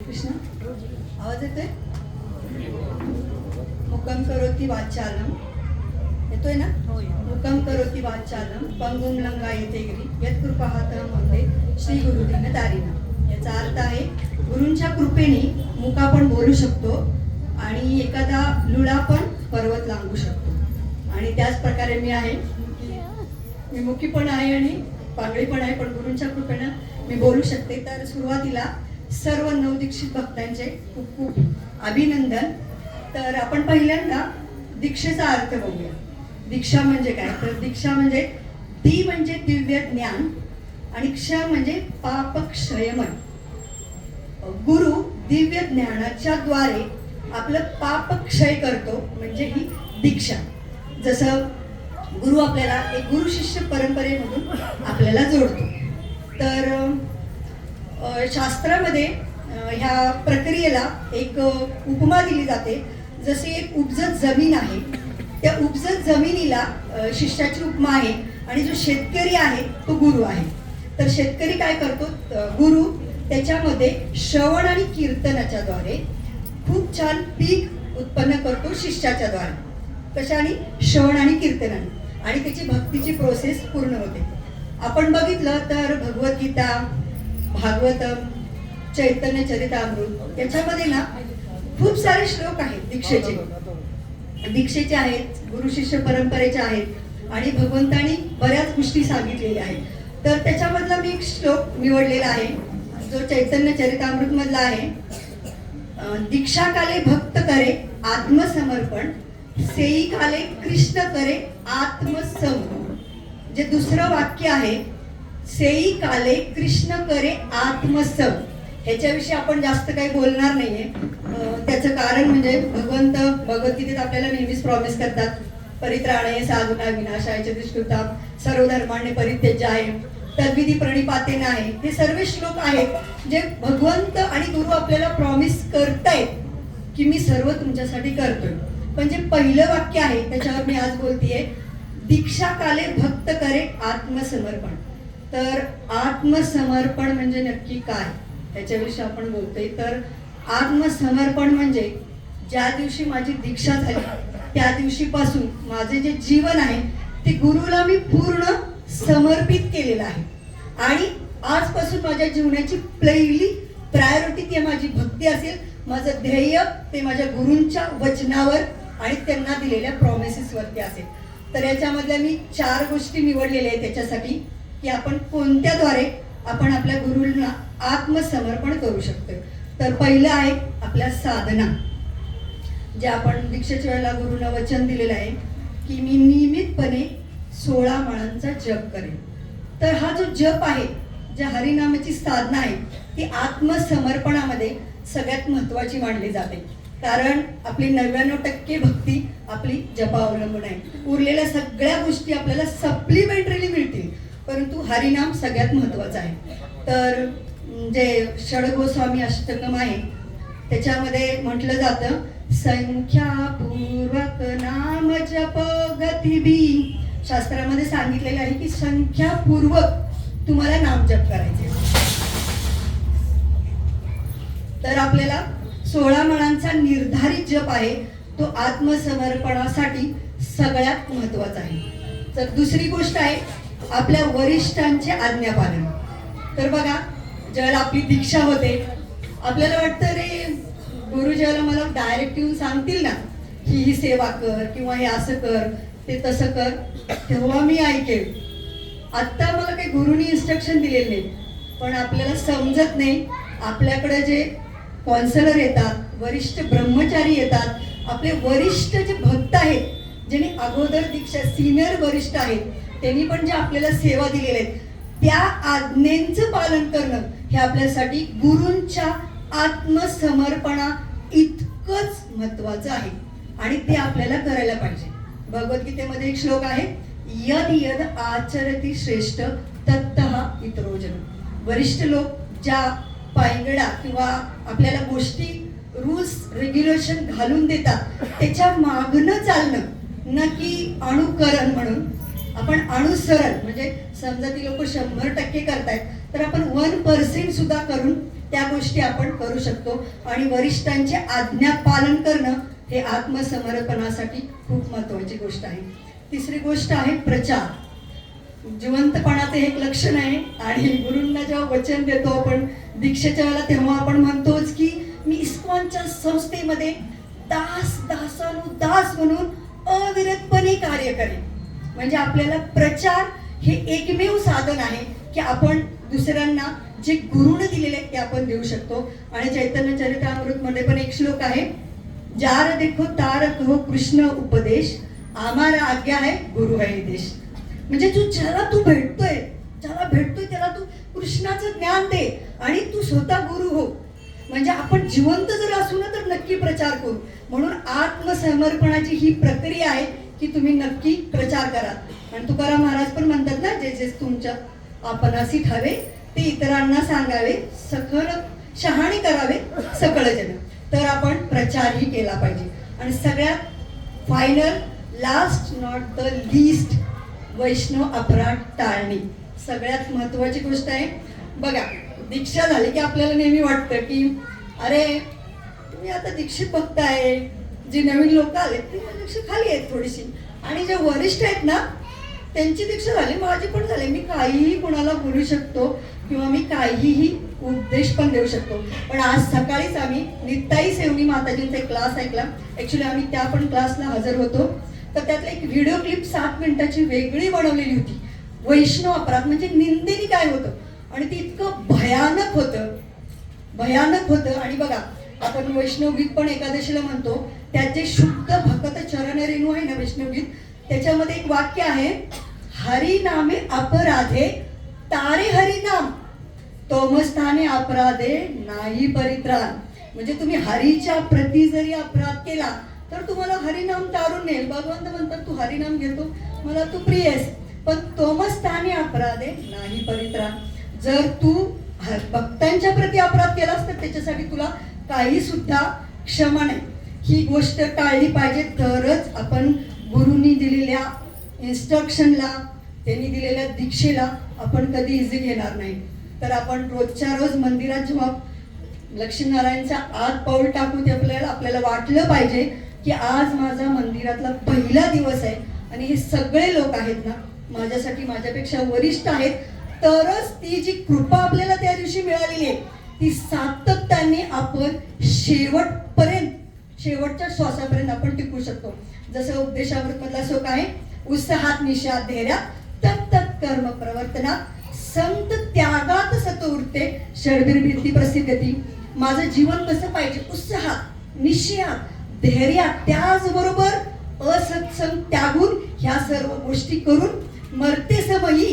कृष्ण आवाज येतोय? मुकम करोति वाचालम येतोय ना? मुकम करोति वाचालम पंगुम लंघयते गिरी यत्कृपातम वंदे श्री गुरुदीन दारिणा। याचा अर्थ आहे गुरूंच्या कृपेने मुका पण बोलू शकतो आणि एखादा लुळा पण पर्वत लांबू शकतो। आणि त्याच प्रकारे मी आहे, मी मुकी पण आहे आणि पांगळी पण आहे, पण गुरूंच्या कृपेने मी बोलू शकते। तर सुरुवातीला सर्व नवदीक्षित भक्तांचे खूप खूप अभिनंदन। तर आपण पहिल्यांदा दीक्षेचा अर्थ बघूया। दीक्षा म्हणजे काय? तर दीक्षा म्हणजे दी म्हणजे दिव्य ज्ञान आणि क्ष म्हणजे पापक्षयमन। गुरु दिव्य ज्ञानाच्या द्वारे आपलं पापक्षय करतो म्हणजे ही दीक्षा। जसं गुरु आपल्याला एक गुरु शिष्य परंपरेमधून आपल्याला जोडतो। तर शास्त्रामध्ये ह्या प्रक्रियेला एक उपमा दिली जाते। जशी एक उपजत जमीन आहे, त्या उपजत जमिनीला शिष्याची उपमा आहे आणि जो शेतकरी आहे तो गुरु आहे। तर शेतकरी काय करतो? गुरु त्याच्यामध्ये श्रवण आणि कीर्तनाच्या द्वारे खूप छान पीक उत्पन्न करतो शिष्याच्या द्वारे। कशाने? श्रवण आणि कीर्तनाने, आणि त्याची भक्तीची प्रोसेस पूर्ण होते। आपण बघितलं तर भगवद्गीता, भागवतम, चैतन्य चरितामृत याच्यामध्ये ना खूप सारे श्लोक आहेत दीक्षेचे आहेत, गुरु शिष्य परंपरेचे आहेत आणि भगवंतानी बऱ्याच गोष्टी सांगितलेल्या आहेत। तर त्याच्यामधला मी एक श्लोक निवडलेला आहे जो चैतन्य चरितामृत मधला आहे। दीक्षा काले भक्त करे आत्मसमर्पण, सेई काले कृष्ण करे आत्मसम। जे दुसरं वाक्य आहे सेई काले कृष्ण करे आत्मसम, ह्याच्याविषयी आपण जास्त काही बोलणार नाहीये। त्याचं कारण म्हणजे भगवंत भगवद्गीतेत आपल्याला नेहमीच प्रॉमिस करतात, परित्राणे साधूना विनाशाय दुष्कृता सर्व धर्मांनी परित्यज्य तद्विधी प्रणिपातेन आहे। हे सर्व श्लोक आहेत जे भगवंत आणि गुरु आपल्याला प्रॉमिस करतायत की मी सर्व तुमच्यासाठी करतोय। पण जे पहिलं वाक्य आहे त्याच्यावर मी आज बोलतेय, दीक्षा काले भक्त करे आत्मसमर्पण। तर आत्मसमर्पण म्हणजे नक्की काय याच्याविषयी आपण बोलतोय। तर आत्मसमर्पण म्हणजे ज्या दिवशी माझी दीक्षा झाली त्या दिवशीपासून माझे जे जीवन आहे ते गुरुला मी पूर्ण समर्पित केलेलं आहे आणि आजपासून माझ्या जीवनाची पहिली प्रायोरिटी ती माझी भक्ती असेल। माझं ध्येय ते माझ्या गुरूंच्या वचनावर आणि त्यांना दिलेल्या प्रॉमिसेस वरती असेल। तर याच्यामधल्या मी 4 गोष्टी निवडलेल्या आहेत त्याच्यासाठी की आपण कोणत्याद्वारे आपण आपल्या गुरूंना आत्मसमर्पण करू शकतो। तर पहिलं आहे आपल्या साधना, जे आपण दीक्षेच्या वेळेला गुरुंना वचन दिलेलं आहे की मी नियमितपणे 16 माळांचा जप करेन। तर हा जो जप आहे, जे हरिनामाची साधना आहे, ती आत्मसमर्पणामध्ये सगळ्यात महत्त्वाची मानली जाते। कारण आपली 99% भक्ती आपली जपा अवलंबून आहे। उरलेल्या सगळ्या गोष्टी आपल्याला सप्लिमेंटरीली मिळतील, परंतु हरिनाम सगळ्यात महत्त्वाचा आहे। तर जे षडगोस्वामी अष्टकम आहे त्याच्यामध्ये म्हटलं जातं, संख्यापूर्वक नाम जप गतिभी। शास्त्रामध्ये सांगितलेलं आहे की संख्यापूर्वक तुम्हाला नाम जप करायचे। तर आपल्याला 16 माळांचा निर्धारित जप आहे तो आत्मसमर्पणासाठी सगळ्यात महत्त्वाचा आहे। तर दुसरी गोष्ट आहे आपल्या वरिष्ठांचे आज्ञापालन। तर बघा, ज्यावेळेला आपली दीक्षा होते आपल्याला वाटतं रे गुरु ज्यावेळेला मला डायरेक्ट येऊन सांगतील ना की ही सेवा कर किंवा हे असं कर ते तसं कर, तेव्हा मी ऐकेल। आत्ता मला काही गुरुनी इन्स्ट्रक्शन दिलेले नाही, पण आपल्याला समजत नाही। आपल्याकडे जे कॉन्सलर येतात, वरिष्ठ ब्रह्मचारी येतात, आपले वरिष्ठ जे भक्त आहेत, ज्यांनी अगोदर दीक्षा सिनियर वरिष्ठ आहेत, त्यांनी पण जे आपल्याला सेवा दिलेल्या आहेत त्या आज्ञेचं पालन करणं हे आपल्यासाठी गुरूंच्या आत्मसमर्पणा इतकंच महत्त्वाचं आहे आणि ते आपल्याला करायला पाहिजे। भगवद्गीतेमध्ये एक श्लोक आहे, यद यद आचरती श्रेष्ठ तत्तः इतरोजन। वरिष्ठ लोक ज्या पायंगडा किंवा आपल्याला गोष्टी रूल्स रेग्युलेशन घालून देतात त्याच्या मागणं चालणं, न की अनुकरण म्हणून आपण अनुसरण। म्हणजे समजा ती लोक 100% करतायत तर आपण 1% सुद्धा करून त्या गोष्टी आपण करू शकतो. आणि वरिष्ठांचे आज्ञा पालन करणं हे आत्मसमर्पणासाठी खूप महत्त्वाची गोष्ट आहे. तिसरी गोष्ट आहे प्रचार. जिवंतपणाचं एक लक्षण आहे. आणि गुरूंना जेव्हा वचन देतो आपण दीक्षेच्या वेळेला, तेव्हा आपण म्हणतोच की मी इस्कॉनच्या संस्थेमध्ये दासानुदास म्हणून अविरतपणे कार्य करेन. म्हणजे आपल्याला प्रचार हे एकमेव साधन आहे की आपण दुसऱ्यांना जे गुरुने दिलेले ते आपण देऊ शकतो. आणि चैतन्य चरितामृत मध्ये पण एक श्लोक आहे, जार देखो तार कहो कृष्ण उपदेश, आम्हाला आज्ञा आहे गुरु है देश. म्हणजे ज्याला तू भेटतोय त्याला तू कृष्णाचं ज्ञान दे आणि तू स्वतः गुरु हो. म्हणजे आपण जिवंत जर असू ना तर नक्की प्रचार करू. म्हणून आत्मसमर्पणाची ही प्रक्रिया आहे की तुम्ही नक्की प्रचार करा. आणि तुकाराम महाराज पण म्हणतात ना, जे जे तुमच्या आपणासी ठावे ते इतरांना सांगावे, सखल शहाणे करावे सकळ जन. तर आपण प्रचारही केला पाहिजे. आणि सगळ्यात final, last not the least, वैष्णव अपराध टाळणे सगळ्यात महत्वाची गोष्ट आहे. बघा, दीक्षा झाली की आपल्याला नेहमी वाटतं की अरे तुम्ही आता दीक्षित बघताय, जे नवीन लोक आले ते दीक्षा खाली आहेत थोडीशी, आणि जे वरिष्ठ आहेत ना त्यांची दीक्षा झाली, माझी पण झाली, मी काहीही कोणाला बोलू शकतो किंवा मी काहीही उपदेश पण देऊ शकतो. पण आज सकाळीच आम्ही नित्ताई सेवनी माताजींचा एक क्लास ऐकला. ऍक्च्युली आम्ही त्या पण क्लासला हजर होतो. तर त्यातला एक व्हिडिओ क्लिप 7 मिनिटाची वेगळी बनवलेली होती. वैष्णव अपराध म्हणजे निंदेने काय होतं, आणि ते इतकं भयानक होतं. आणि बघा, आपण वैष्णवगीत पण एकादशीला म्हणतो, त्यात जे शुद्ध भक्त चरण रेणू आहे ना वैष्णवगीत, त्याच्यामध्ये एक वाक्य आहे, हरी नामे अपराधे तारे हरी नाम, तोमस्थाने अपराधे नाही परित्राण. म्हणजे तुम्ही हरीच्या प्रती जरी अपराध केला तर तुम्हाला हरिनाम तारून नेल. भगवंत म्हणतात तू हरिनाम घेतो, मला तू प्रिय आहेस, पण तोमस्थाने अपराधे नाही परित्राण. जर तू भक्तांच्या प्रती अपराध केलास तर त्याच्यासाठी तुला काही सुद्धा क्षमा नाही. ही गोष्ट टाळली पाहिजे. तरच आपण गुरुंनी दिलेल्या इन्स्ट्रक्शनला, त्यांनी दिलेल्या दीक्षेला आपण कधी इझी घेणार नाही. तर आपण रोजच्या रोज मंदिरात जेव्हा लक्ष्मीनारायणच्या आत पाऊल टाकू ते आपल्याला वाटलं पाहिजे की आज माझा मंदिरातला पहिला दिवस आहे आणि हे सगळे लोक आहेत ना माझ्यासाठी माझ्यापेक्षा वरिष्ठ आहेत. तरच ती जी कृपा आपल्याला त्या दिवशी मिळालेली आहे ती सातत्याने आपण शेवटपर्यंत, शेवटच्या श्वासापर्यंत आपण टिकू शकतो. जसं उपदेशामृत मधला श्लोक आहे, उत्साहात निषाद धैर्या तत् तत् कर्म प्रवर्तना संत त्यागात सत उरते षडभिर्भित्ती प्रसिद्धती. माझं जीवन कसं पाहिजे, उत्साहात निश्चयात धैर्यात, त्याचबरोबर असत्संग त्यागून ह्या सर्व गोष्टी करून मरते समयी